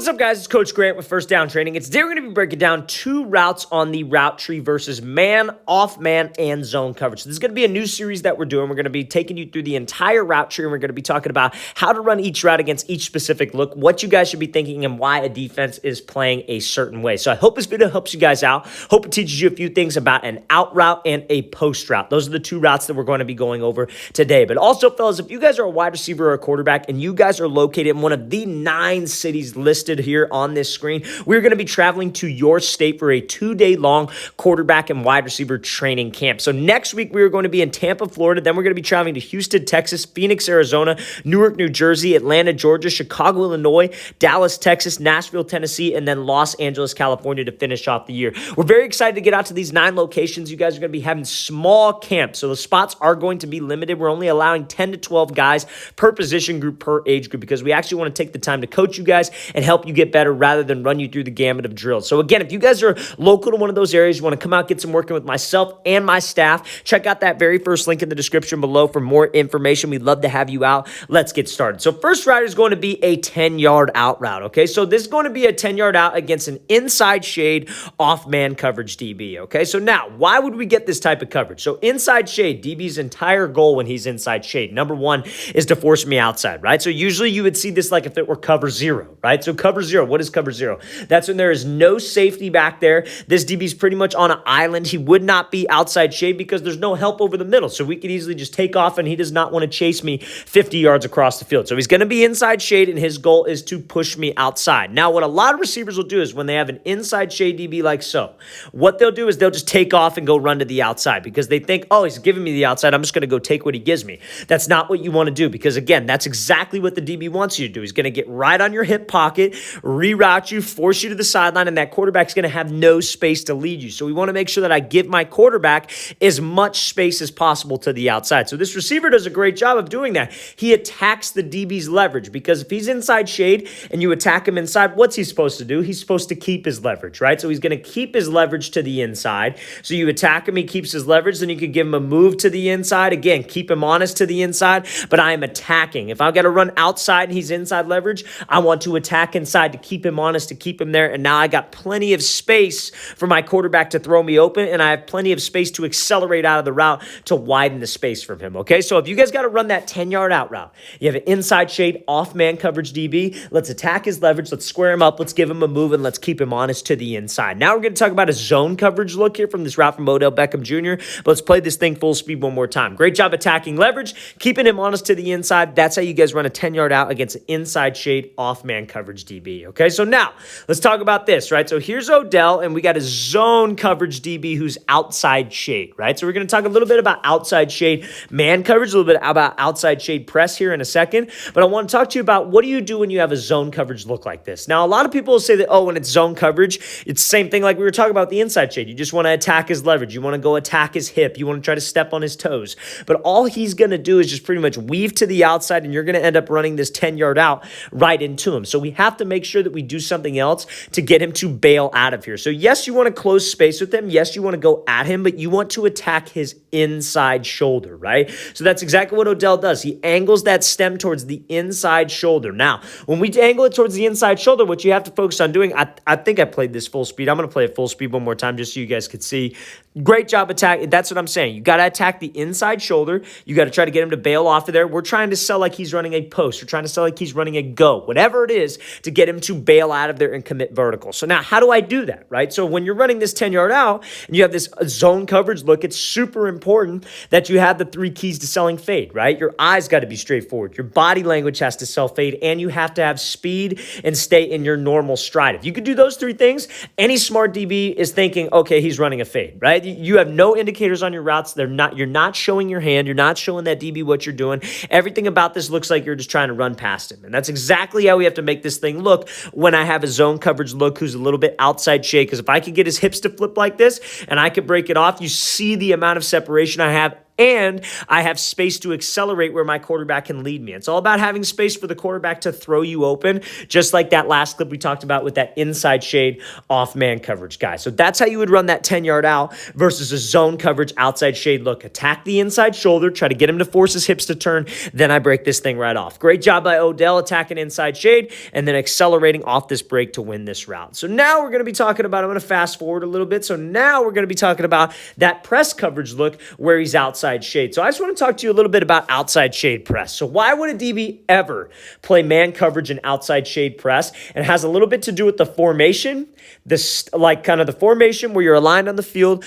What's up, guys? It's Coach Grant with First Down Training. Today we're going to be breaking down two routes on the route tree versus man, off man, and zone coverage. So this is going to be a new series that we're doing. We're going to be taking you through the entire route tree, and we're going to be talking about how to run each route against each specific look, what you guys should be thinking, and why a defense is playing a certain way. So I hope this video helps you guys out. Hope it teaches you a few things about an out route and a post route. Those are the two routes that we're going to be going over today. But also, fellas, if you guys are a wide receiver or a quarterback, and you guys are located in one of the 9 cities listed here on this screen, we're going to be traveling to your state for a 2-day long quarterback and wide receiver training camp. So next week, we're going to be in Tampa, Florida. Then we're going to be traveling to Houston, Texas, Phoenix, Arizona, Newark, New Jersey, Atlanta, Georgia, Chicago, Illinois, Dallas, Texas, Nashville, Tennessee, and then Los Angeles, California to finish off the year. We're very excited to get out to these 9 locations. You guys are going to be having small camps, so the spots are going to be limited. We're only allowing 10 to 12 guys per position group, per age group, because we actually want to take the time to coach you guys and help you get better rather than run you through the gamut of drills. So again, if you guys are local to one of those areas, you want to come out, get some working with myself and my staff, check out that very first link in the description below for more information. We'd love to have you out. Let's get started. So first route is going to be a 10-yard out route, okay? So this is going to be a 10-yard out against an inside shade off man coverage DB, okay? So now, why would we get this type of coverage? So inside shade, DB's entire goal when he's inside shade, number one, is to force me outside, right? So usually you would see this like if it were cover zero, right? So cover zero, what is cover zero? That's when there is no safety back there. This DB's pretty much on an island. He would not be outside shade because there's no help over the middle. So we could easily just take off, and he does not want to chase me 50 yards across the field. So he's going to be inside shade, and his goal is to push me outside. Now, what a lot of receivers will do is when they have an inside shade DB like so, what they'll do is they'll just take off and go run to the outside because they think, oh, he's giving me the outside. I'm just going to go take what he gives me. That's not what you want to do because, again, that's exactly what the DB wants you to do. He's going to get right on your hip pocket, reroute you, force you to the sideline, and that quarterback's going to have no space to lead you. So we want to make sure that I give my quarterback as much space as possible to the outside. So this receiver does a great job of doing that. He attacks the DB's leverage because if he's inside shade and you attack him inside, what's he supposed to do? He's supposed to keep his leverage, right? So he's going to keep his leverage to the inside. So you attack him, he keeps his leverage, then you can give him a move to the inside. Again, keep him honest to the inside, but I am attacking. If I've got to run outside and he's inside leverage, I want to attack inside to keep him honest, to keep him there, and now I got plenty of space for my quarterback to throw me open, and I have plenty of space to accelerate out of the route to widen the space from him, okay? So if you guys got to run that 10-yard out route, you have an inside shade, off-man coverage DB, let's attack his leverage, let's square him up, let's give him a move, and let's keep him honest to the inside. Now we're going to talk about a zone coverage look here from this route from Odell Beckham Jr., but let's play this thing full speed one more time. Great job attacking leverage, keeping him honest to the inside. That's how you guys run a 10-yard out against an inside shade, off-man coverage DB, okay? So now, let's talk about this, right? So here's Odell, and we got a zone coverage DB who's outside shade, right? So we're going to talk a little bit about outside shade man coverage, a little bit about outside shade press here in a second, but I want to talk to you about what do you do when you have a zone coverage look like this. Now, a lot of people will say that, oh, when it's zone coverage, it's the same thing like we were talking about the inside shade. You just want to attack his leverage. You want to go attack his hip. You want to try to step on his toes. But all he's going to do is just pretty much weave to the outside, and you're going to end up running this 10-yard out right into him. So we have to make sure that we do something else to get him to bail out of here. So yes, you want to close space with him. Yes, you want to go at him, but you want to attack his inside shoulder, right? So that's exactly what Odell does. He angles that stem towards the inside shoulder. Now, when we angle it towards the inside shoulder, what you have to focus on doing, I think I played this full speed. I'm going to play it full speed one more time just so you guys could see. Great job attacking. That's what I'm saying. You got to attack the inside shoulder. You got to try to get him to bail off of there. We're trying to sell like he's running a post. We're trying to sell like he's running a go, whatever it is, to get him to bail out of there and commit vertical. So now, how do I do that, right? So when you're running this 10-yard out and you have this zone coverage look, it's super important that you have the 3 keys to selling fade, right? Your eyes got to be straightforward. Your body language has to sell fade, and you have to have speed and stay in your normal stride. If you could do those 3 things, any smart DB is thinking, okay, he's running a fade, right? You have no indicators on your routes. You're not showing your hand. You're not showing that DB what you're doing. Everything about this looks like you're just trying to run past him. And that's exactly how we have to make this thing look when I have a zone coverage look who's a little bit outside shade. Because if I could get his hips to flip like this and I could break it off, you see the amount of separation I have and I have space to accelerate where my quarterback can lead me. It's all about having space for the quarterback to throw you open, just like that last clip we talked about with that inside shade off man coverage guy. So that's how you would run that 10-yard out versus a zone coverage outside shade look. Attack the inside shoulder, try to get him to force his hips to turn, then I break this thing right off. Great job by Odell attacking inside shade and then accelerating off this break to win this route. So now we're going to be talking about, I'm going to fast forward a little bit. So now we're going to be talking about that press coverage look where he's outside shade. So I just want to talk to you a little bit about outside shade press. So why would a DB ever play man coverage and outside shade press? And it has a little bit to do with the formation, this like kind of the formation where you're aligned on the field.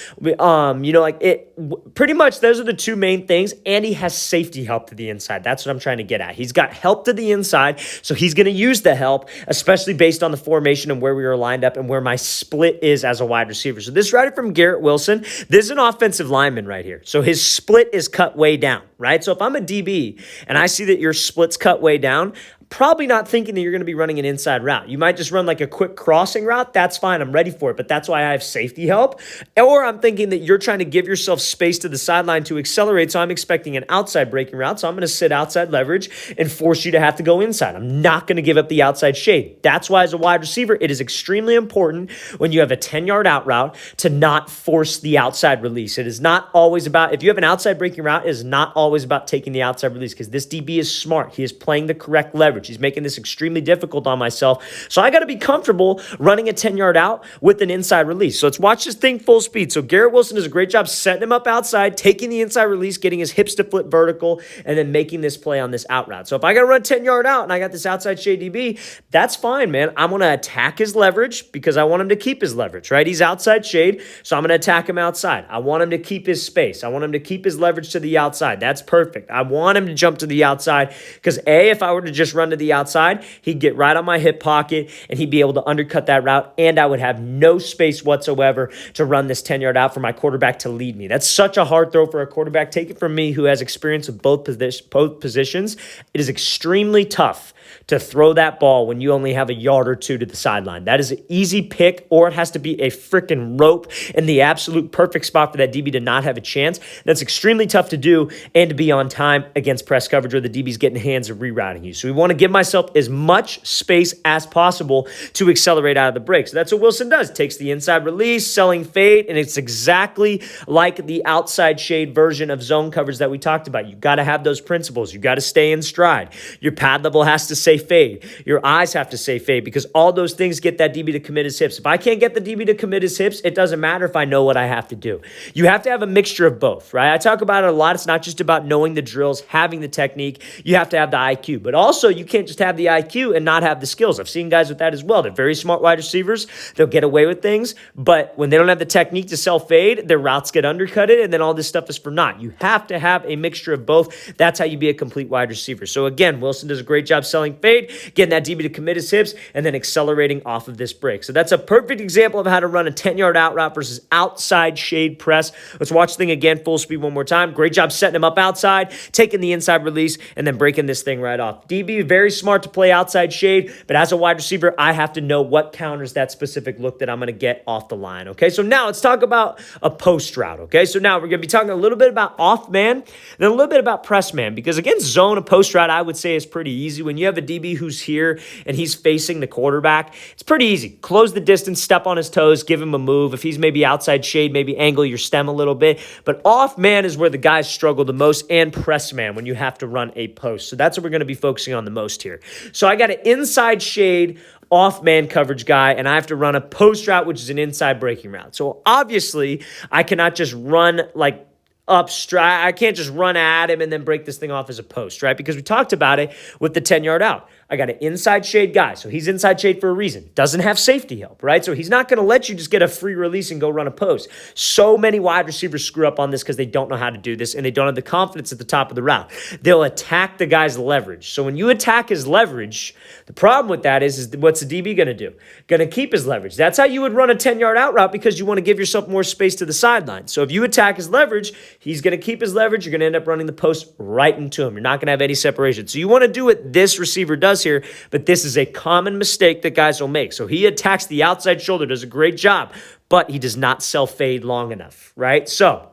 Pretty much those are the two main things. And he has safety help to the inside. That's what I'm trying to get at. He's got help to the inside, so he's going to use the help, especially based on the formation and where we are lined up and where my split is as a wide receiver. So this right from Garrett Wilson, this is an offensive lineman right here. So his split is cut way down, right? So if I'm a DB and I see that your split's cut way down, probably not thinking that you're going to be running an inside route. You might just run like a quick crossing route. That's fine. I'm ready for it. But that's why I have safety help. Or I'm thinking that you're trying to give yourself space to the sideline to accelerate. So I'm expecting an outside breaking route. So I'm going to sit outside leverage and force you to have to go inside. I'm not going to give up the outside shade. That's why as a wide receiver, it is extremely important when you have a 10-yard out route to not force the outside release. It is not always about, if you have an outside breaking route, it is not always about taking the outside release because this DB is smart. He is playing the correct leverage. He's making this extremely difficult on myself. So I got to be comfortable running a 10-yard out with an inside release. So let's watch this thing full speed. So Garrett Wilson does a great job setting him up outside, taking the inside release, getting his hips to flip vertical, and then making this play on this out route. So if I got to run 10-yard out and I got this outside shade DB, that's fine, man. I'm going to attack his leverage because I want him to keep his leverage, right? He's outside shade, so I'm going to attack him outside. I want him to keep his space. I want him to keep his leverage to the outside. That's perfect. I want him to jump to the outside because if I were to just run to the outside, he'd get right on my hip pocket and he'd be able to undercut that route, and I would have no space whatsoever to run this 10-yard out for my quarterback to lead me. That's such a hard throw for a quarterback. Take it from me, who has experience with both positions. It is extremely tough to throw that ball when you only have a yard or two to the sideline. That is an easy pick, or it has to be a freaking rope in the absolute perfect spot for that DB to not have a chance. That's extremely tough to do and to be on time against press coverage where the DB's getting hands and rerouting you. So we want to give myself as much space as possible to accelerate out of the break. So that's what Wilson does. Takes the inside release, selling fade, and it's exactly like the outside shade version of zone coverage that we talked about. You got to have those principles. You got to stay in stride. Your pad level has to say fade. Your eyes have to say fade because all those things get that DB to commit his hips. If I can't get the DB to commit his hips, it doesn't matter if I know what I have to do. You have to have a mixture of both, right? I talk about it a lot. It's not just about knowing the drills, having the technique. You have to have the IQ, but also you can't just have the IQ and not have the skills. I've seen guys with that as well. They're very smart wide receivers. They'll get away with things, but when they don't have the technique to sell fade, their routes get undercutted, and then all this stuff is for naught. You have to have a mixture of both. That's how you be a complete wide receiver. So again, Wilson does a great job selling fade, getting that DB to commit his hips, and then accelerating off of this break. So that's a perfect example of how to run a 10-yard out route versus outside shade press. Let's watch the thing again, full speed one more time. Great job setting him up outside, taking the inside release, and then breaking this thing right off. DB, very smart to play outside shade, but as a wide receiver, I have to know what counters that specific look that I'm going to get off the line, okay? So now let's talk about a post route, okay? So now we're going to be talking a little bit about off man, then a little bit about press man, because against zone, a post route, I would say is pretty easy. When you have a DB who's here and he's facing the quarterback, it's pretty easy. Close the distance, step on his toes, give him a move. If he's maybe outside shade, maybe angle your stem a little bit. But off man is where the guys struggle the most, and press man when you have to run a post. So that's what we're going to be focusing on the most here. So I got an inside shade off man coverage guy, and I have to run a post route, which is an inside breaking route. So obviously I cannot just run like I can't just run at him and then break this thing off as a post, right? Because we talked about it with the 10-yard out. I got an inside shade guy, so he's inside shade for a reason. Doesn't have safety help, right? So he's not going to let you just get a free release and go run a post. So many wide receivers screw up on this because they don't know how to do this, and they don't have the confidence at the top of the route. They'll attack the guy's leverage. So when you attack his leverage, the problem with that is what's the DB going to do? Going to keep his leverage. That's how you would run a 10-yard out route because you want to give yourself more space to the sideline. So if you attack his leverage, he's going to keep his leverage. You're going to end up running the post right into him. You're not going to have any separation. So you want to do what this receiver does here, but this is a common mistake that guys will make. So he attacks the outside shoulder, does a great job, but he does not sell fade long enough, right? So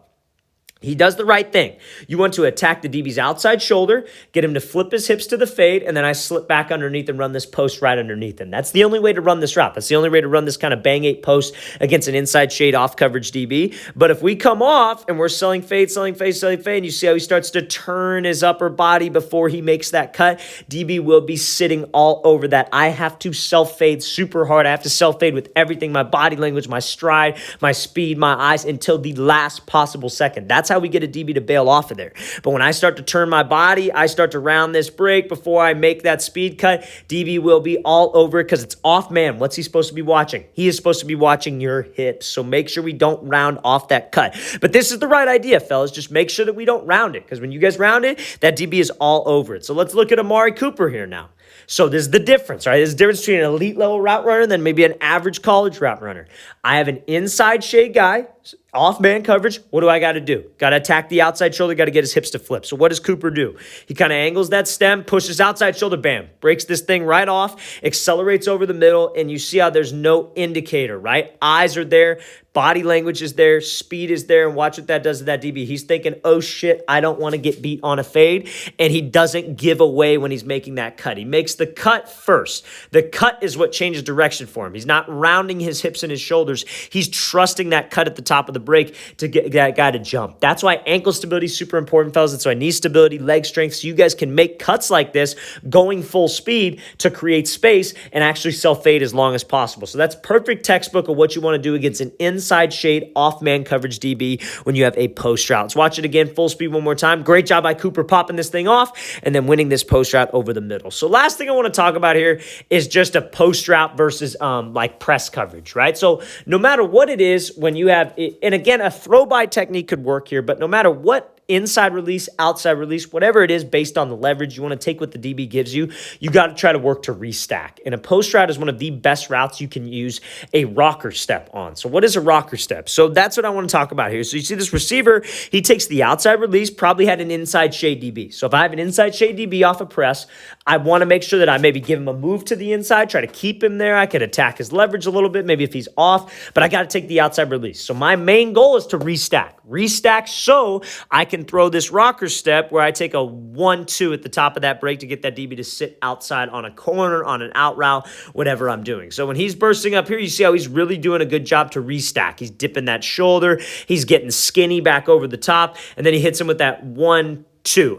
He does the right thing. You want to attack the DB's outside shoulder, get him to flip his hips to the fade, and then I slip back underneath and run this post right underneath him. That's the only way to run this route. That's the only way to run this kind of bang 8 post against an inside shade off coverage DB. But if we come off and we're selling fade, and you see how he starts to turn his upper body before he makes that cut, DB will be sitting all over that. I have to self-fade super hard. I have to self-fade with everything, my body language, my stride, my speed, my eyes, until the last possible second. That's how we get a DB to bail off of there. But when I start to turn my body, I start to round this break before I make that speed cut, DB will be all over it because it's off man. What's he supposed to be watching? He is supposed to be watching your hips. So make sure we don't round off that cut. But this is the right idea, fellas. Just make sure that we don't round it, because when you guys round it, that DB is all over it. So let's look at Amari Cooper here now. So there's the difference, right? There's the difference between an elite level route runner and then maybe an average college route runner. I have an inside shade guy, off man coverage. What do I got to do? Got to attack the outside shoulder, got to get his hips to flip. So what does Cooper do? He kind of angles that stem, pushes outside shoulder, bam, breaks this thing right off, accelerates over the middle, and you see how there's no indicator, right? Eyes are there, body language is there, speed is there, and watch what that does to that DB. He's thinking, oh shit, I don't want to get beat on a fade, and he doesn't give away when he's making that cut. He makes the cut first. The cut is what changes direction for him. He's not rounding his hips and his shoulders. He's trusting that cut at the top of the break to get that guy to jump. That's why ankle stability is super important, fellas. That's why knee stability, leg strength, so you guys can make cuts like this going full speed to create space and actually self-fade as long as possible. So that's perfect textbook of what you want to do against an inside shade off man coverage DB when you have a post route. Let's watch it again, full speed one more time. Great job by Cooper popping this thing off and then winning this post route over the middle. So last thing I want to talk about here is just a post route versus like press coverage, right? So no matter what it is, when you have, and again, a throw by technique could work here, but no matter what inside release, outside release, whatever it is based on the leverage you want to take what the DB gives you, you got to try to work to restack. And a post route is one of the best routes you can use a rocker step on. So what is a rocker step? So that's what I want to talk about here. So you see this receiver, he takes the outside release, probably had an inside shade DB. So if I have an inside shade DB off a press, I want to make sure that I maybe give him a move to the inside, try to keep him there. I could attack his leverage a little bit, maybe if he's off, but I got to take the outside release. So my main goal is to restack so I can throw this rocker step where I take a 1-2 at the top of that break to get that DB to sit outside on a corner, on an out route, whatever I'm doing. So when he's bursting up here, you see how he's really doing a good job to restack. He's dipping that shoulder. He's getting skinny back over the top, and then he hits him with that 1-2.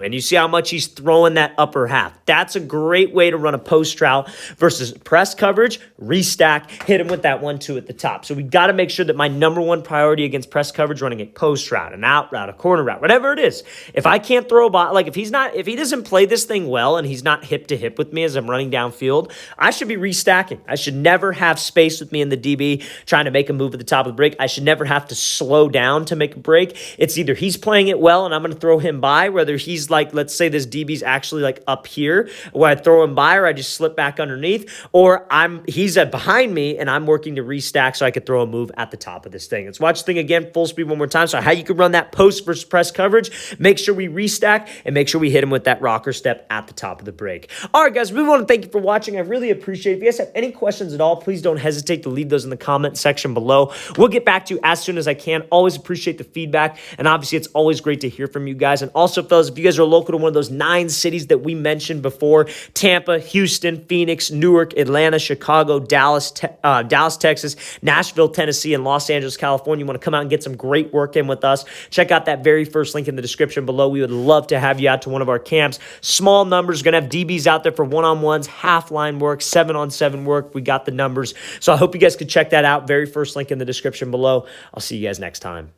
And you see how much he's throwing that upper half. That's a great way to run a post route versus press coverage, restack, hit him with that 1-2 at the top. So we got to make sure that my number one priority against press coverage, running a post route, an out route, a corner route, whatever it is. If I can't throw a ball, like if he doesn't play this thing well and he's not hip to hip with me as I'm running downfield, I should be restacking. I should never have space with me in the DB trying to make a move at the top of the break. I should never have to slow down to make a break. It's either he's playing it well and I'm going to throw him by, whether he's like, let's say this DB's actually like up here where I throw him by or I just slip back underneath, or he's behind me and I'm working to restack so I could throw a move at the top of this thing. Let's watch the thing again, full speed one more time. So how you can run that post versus press coverage, make sure we restack and make sure we hit him with that rocker step at the top of the break. All right, guys, we want to thank you for watching. I really appreciate it. If you guys have any questions at all, please don't hesitate to leave those in the comment section below. We'll get back to you as soon as I can. Always appreciate the feedback. And obviously, it's always great to hear from you guys. And also, fellas, if you guys are local to one of those 9 cities that we mentioned before, Tampa, Houston, Phoenix, Newark, Atlanta, Chicago, Dallas, Texas, Nashville, Tennessee, and Los Angeles, California, you want to come out and get some great work in with us, check out that very first link in the description below. We would love to have you out to one of our camps. Small numbers, going to have DBs out there for one-on-ones, half-line work, 7-on-7 work. We got the numbers. So I hope you guys could check that out. Very first link in the description below. I'll see you guys next time.